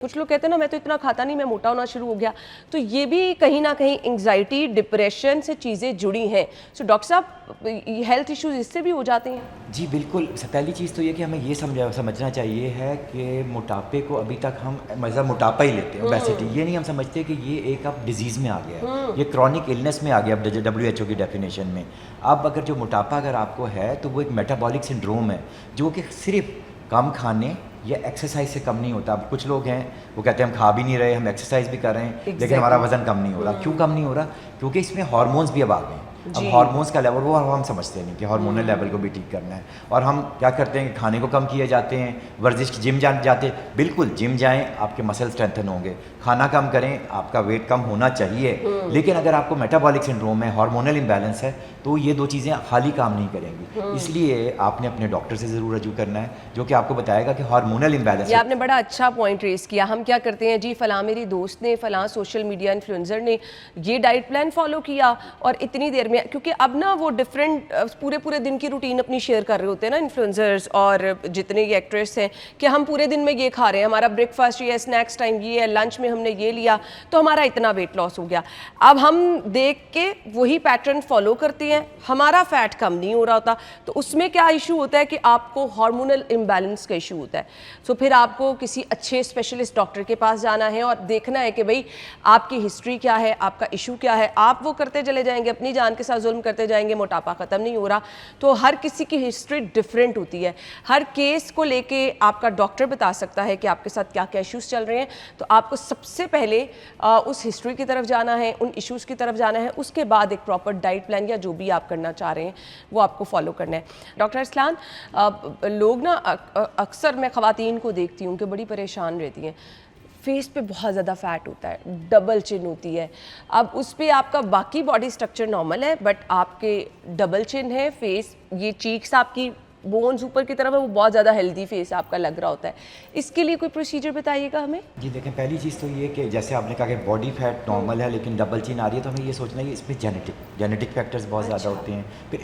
कुछ लोग कहते हैं ना मैं तो इतना खाता नहीं, मैं मोटा होना शुरू हो गया, तो ये भी कहीं ना कहीं एंग्जाइटी डिप्रेशन से चीज़ें जुड़ी हैं। सो डॉक्टर साहब हेल्थ इश्यूज इससे भी हो जाते हैं? जी बिल्कुल। पहली चीज़ तो ये कि हमें ये समझना चाहिए है कि मोटापे को अभी तक हम मतलब मोटापा ही लेते हैं, ओबेसिटी। ये नहीं हम समझते कि ये एक अब डिजीज़ में आ गया है, ये क्रॉनिक इलनेस में आ गया अब WHO की डेफिनेशन में। अब अगर जो मोटापा अगर आपको है तो वो एक मेटाबॉलिक सिंड्रोम है जो कि सिर्फ कम खाने या एक्सरसाइज से कम नहीं होता। अब कुछ लोग हैं वो कहते हैं हम खा भी नहीं रहे, हम एक्सरसाइज भी कर रहे हैं, लेकिन हमारा वजन कम नहीं हो रहा। क्यों कम नहीं हो रहा? क्योंकि इसमें हार्मोन्स भी अब आ गए हैं। अब हार्मोन्स का लेवल वो हम समझते नहीं कि हार्मोनल लेवल को भी ठीक करना है, और हम क्या करते हैं कि खाने को कम किए जाते हैं, वर्जिश जिम जाते हैं। बिल्कुल जिम जाएं, आपके मसल स्ट्रेंथन होंगे, खाना कम करें, आपका वेट कम होना चाहिए। लेकिन अगर आपको मेटाबॉलिक सिंड्रोम है, हार्मोनल इम्बैलेंस है, तो ये दो चीज़ें खाली काम नहीं करेंगी। इसलिए आपने अपने डॉक्टर से ज़रूर रजू करना है जो कि आपको बताएगा कि हार्मोनल इम्बैलेंस। ये आपने बड़ा अच्छा पॉइंट रेस किया। हम क्या करते हैं जी, फलां मेरी दोस्त ने, फलां सोशल मीडिया इन्फ्लुएंसर ने ये डाइट प्लान फॉलो किया और इतनी देर में, क्योंकि अब ना वो डिफरेंट पूरे दिन की रूटीन अपनी शेयर कर रहे होते हैं ना इन्फ्लुएंसर्स और जितने ये एक्ट्रेस हैं कि हम पूरे दिन में ये खा रहे हैं, हमारा ब्रेकफास्ट ये है, स्नैक्स टाइम ये है, लंच में हमने ये लिया तो हमारा इतना वेट लॉस हो गया। अब हम देख के वही पैटर्न फॉलो करते हैं, हमारा फैट कम नहीं हो रहा होता। तो उसमें क्या इशू होता है कि आपको हार्मोनल इम्बैलेंस का इशू होता है। सो फिर आपको किसी अच्छे स्पेशलिस्ट डॉक्टर के पास जाना है और देखना है कि भाई आपकी हिस्ट्री क्या है, आपका इशू क्या है। आप वो करते चले जाएंगे, अपनी जान के साथ जुल्म करते जाएंगे, मोटापा खत्म नहीं हो रहा। तो हर किसी की हिस्ट्री डिफरेंट होती है, हर केस को लेके आपका डॉक्टर बता सकता है कि आपके साथ क्या क्या इश्यूज चल रहे हैं। तो आपको सबसे पहले उस हिस्ट्री की तरफ जाना है, उन इश्यूज की तरफ जाना है, उसके बाद एक प्रॉपर डाइट प्लान या जो भी आप करना चाह रहे हैं वो आपको फॉलो करना है। डॉक्टर अरसलान, लोग ना अक्सर मैं ख़वातीन को देखती हूँ कि बड़ी परेशान रहती हैं, फेस पे बहुत ज़्यादा फैट होता है, डबल चिन होती है। अब उस पर आपका बाकी बॉडी स्ट्रक्चर नॉर्मल है बट आपके डबल चिन है, फेस ये चीक्स आपकी बोन्स ऊपर की तरफ है, वो बहुत ज़्यादा हेल्दी फेस आपका लग रहा होता है। इसके लिए कोई प्रोसीजर बताइएगा हमें। जी देखें, पहली चीज़ तो ये कि जैसे आपने कहा कि बॉडी फैट नॉर्मल है लेकिन डबल चिन आ रही है, तो हमें ये सोचना है कि इसमें जेनेटिक फैक्टर्स बहुत ज़्यादा होते हैं। फिर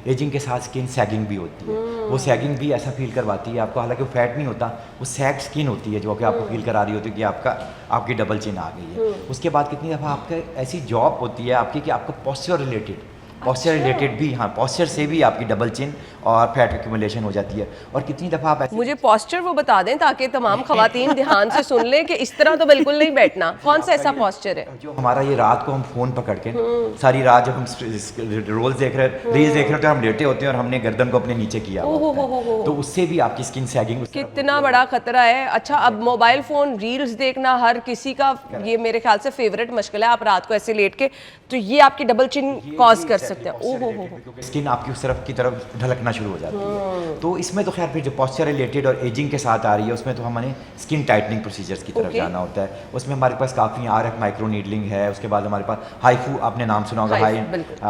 एजिंग के साथ स्किन सैगिंग भी होती है, वो सैगिंग भी ऐसा फील करवाती है आपको, हालांकि वो फैट नहीं होता, वो सैग स्किन होती है जो कि आपको फील करा रही होती है कि आपकी डबल चिन आ गई है। उसके बाद कितनी दफ़ा आपका ऐसी जॉब होती है आपकी कि आपको पॉस्चर रिलेटेड भी, हाँ, पॉस्चर से भी आपकी डबल चिन और फैट एक्यूमुलेशन हो जाती है। और कितनी दफ़ा आप ऐसे, मुझे पॉस्चर वो बता दें ताकि तमाम खवातीन ध्यान से सुन लें कि इस तरह तो बिल्कुल नहीं बैठना। कौन सा ऐसा पॉस्चर है? जो हमारा ये रात को हम फ़ोन पकड़ के सारी रात जब हम रील्स देख रहे होते हैं, हम लेटे होते हैं और हमने गर्दन को अपने नीचे किया होता है, तो उससे भी आपकी स्किन सैगिंग। कितना बड़ा खतरा है। अच्छा, अब मोबाइल फ़ोन रील्स देखना हर किसी का ये मेरे ख्याल से फेवरेट मशगल है। आप रात को ऐसे लेट के, तो ये आपकी डबल चिन कॉज कर सकते हैं। क्योंकि स्किन आपकी उस तरफ की तरफ ढलकना शुरू हो जाती है। तो इसमें तो खैर फिर जो पॉस्चर रिलेटेड और एजिंग के साथ आ रही है, उसमें तो हमें स्किन टाइटनिंग प्रोसीजर्स की तरफ जाना होता है। उसमें हमारे पास काफ़ी RF माइक्रो नीडलिंग है, उसके बाद हमारे पास हाईफू, आपने नाम सुना होगा,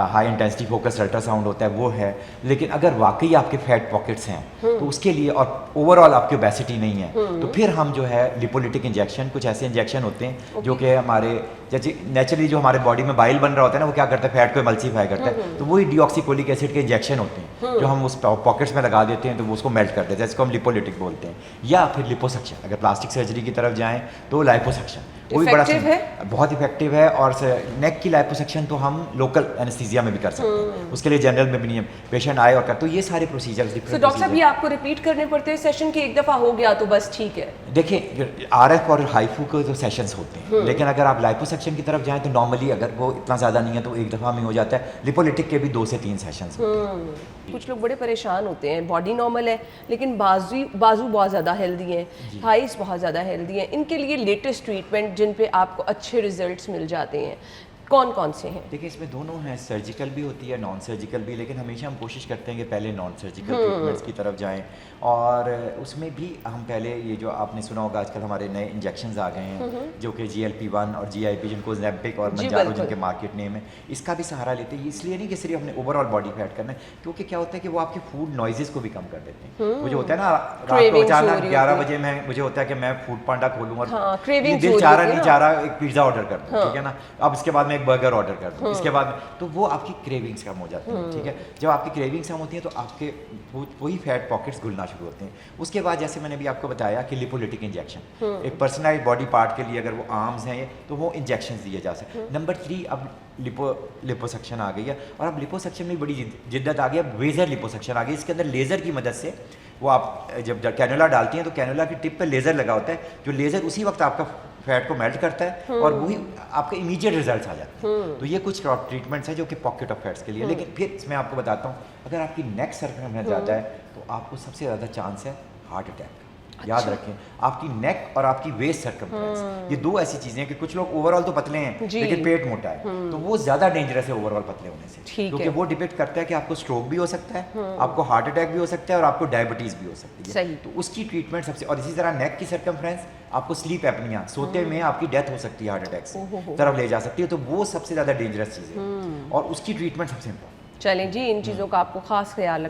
हाई इंटेंसिटी फोकस अल्ट्रासाउंड होता है, वो है। लेकिन अगर वाकई आपके फैट पॉकेट्स हैं तो उसके लिए, और ओवरऑल आपकी ओबेसिटी नहीं है, तो फिर हम जो है लिपोलिटिक इंजेक्शन, कुछ ऐसे इंजेक्शन होते हैं जो कि हमारे जैसे नेचुरली जो हमारे बॉडी में बाइल बन रहा होता है ना, वो क्या करता है, फैट को एमल्सीफाई करता है। तो वही डीऑक्सीकोलिक एसिड के इंजेक्शन होते हैं जो हम उस पॉकेट्स में लगा देते हैं, तो वो उसको मेल्ट कर देते हैं, जिसको हम लिपोलिटिक बोलते हैं। या फिर लिपोसक्शन, अगर प्लास्टिक सर्जरी की तरफ जाएं तो लाइपोसक्शन, वो भी बड़ा बहुत इफेक्टिव है। और नेक की लाइपोसक्शन तो हम लोकल एनेस्थीसिया में भी कर सकते हैं, उसके लिए जनरल में भी नहीं है, पेशेंट आए और कर। तो ये सारे प्रोसीजर्स डॉक्टर साहब ये आपको रिपीट करने पड़ते हैं सेशन की? एक दफ़ा हो गया तो बस ठीक है? देखिए, RF और हाईफू के तो सेशंस होते हैं, लेकिन अगर आप लाइपोसक्शन की तरफ जाएं तो नॉर्मली अगर वो इतना ज़्यादा नहीं है तो एक दफ़ा में हो जाता है। लिपोलिटिक के भी 2 से 3 सेशंस होते हैं। कुछ लोग बड़े परेशान होते हैं, बॉडी नॉर्मल है लेकिन बाजू बहुत ज़्यादा हेल्दी हैं, थाइस बहुत ज़्यादा हेल्दी हैं, इनके लिए लेटेस्ट ट्रीटमेंट जिन पे आपको अच्छे रिजल्ट्स मिल जाते हैं, कौन कौन से हैं? देखिए, इसमें दोनों हैं, सर्जिकल भी होती है, नॉन सर्जिकल भी, लेकिन हमेशा हम कोशिश करते हैं कि पहले नॉन सर्जिकल ट्रीटमेंट्स की तरफ जाएं। और उसमें भी हम पहले ये जो आपने सुना होगा आजकल हमारे नए इंजेक्शंस आ गए हैं जो कि GLP-1 और GIP, जिनको ज़ैम्पिक और मंजारो जिनके मार्केट नेम है, इसका भी सहारा लेते हैं। इसलिए नहीं कि सिर्फ हमने ओवरऑल बॉडी फैट करना है, क्योंकि क्या होता है कि वो आपके फूड नॉइजेस को भी कम कर देते हैं। वो जो होता है ना, रात को अचानक 11 बजे मुझे होता है कि मैं फूड पांडा खोलूँ और दिल चाह रहा नहीं चाह रहा, एक पिज़्ज़ा ऑर्डर कर दूँ, ठीक है ना। अब इसके बाद मैं एक बर्गर ऑर्डर कर दूँ, इसके बाद तो वो आपकी क्रेविंग्स कम हो जाती हैं, ठीक है। जब आपकी क्रेविंग्स कम होती हैं तो आपके वही फैट पॉकेट्स घुलना शुरू होते हैं। उसके बाद जैसे मैंने भी आपको बताया कि लिपोलिटिक इंजेक्शन, एक पर्सनलाइज्ड बॉडी पार्ट के लिए अगर वो आर्म्स हैं तो वो इंजेक्शन दिए जा सकते हैं। नंबर 3 अब लिपोसक्शन आ गई है, और अब लिपोसक्शन में बड़ी जिद्दत आ गई है, वेजर लिपोसक्शन आ गई। इसके अंदर लेज़र की मदद से वो आप जब कैनुला डालती हैं तो कैनुला की टिप पे लेज़र लगा होता है, जो लेज़र उसी वक्त आपका फैट को मेल्ट करता है और वही आपके इमीडिएट रिजल्ट्स आ जाते हैं। तो ये कुछ ट्रीटमेंट्स हैं जो कि पॉकेट ऑफ फैट्स के लिए। लेकिन फिर इसमें आपको बताता हूँ, अगर आपकी नेक सर्कमफेरेंस ज़्यादा है तो आपको सबसे ज़्यादा चांस है हार्ट अटैक। याद रखें, आपकी नेक और आपकी वेस्ट सर्कमफेरेंस, ये दो ऐसी चीज़ें हैं कि कुछ लोग ओवरऑल तो पतले हैं लेकिन पेट मोटा है, तो वो ज़्यादा डेंजरस है ओवरऑल पतले होने से, क्योंकि वो डिपेंड करता है कि आपको स्ट्रोक भी हो सकता है, आपको हार्ट अटैक भी हो सकता है और आपको डायबिटीज़ भी हो सकती है। तो उसकी ट्रीटमेंट सबसे, और इसी तरह नेक की सर्कमफेरेंस, आपको स्लीप एपनिया, सोते में आपकी डेथ हो सकती है हार्ट अटैक से तरफ ले जा सकती है, तो वो सबसे ज़्यादा डेंजरस चीज़ है और उसकी ट्रीटमेंट सबसे इम्पोर्टेंट। चलें जी, इन चीज़ों का आपको ख़ास ख्याल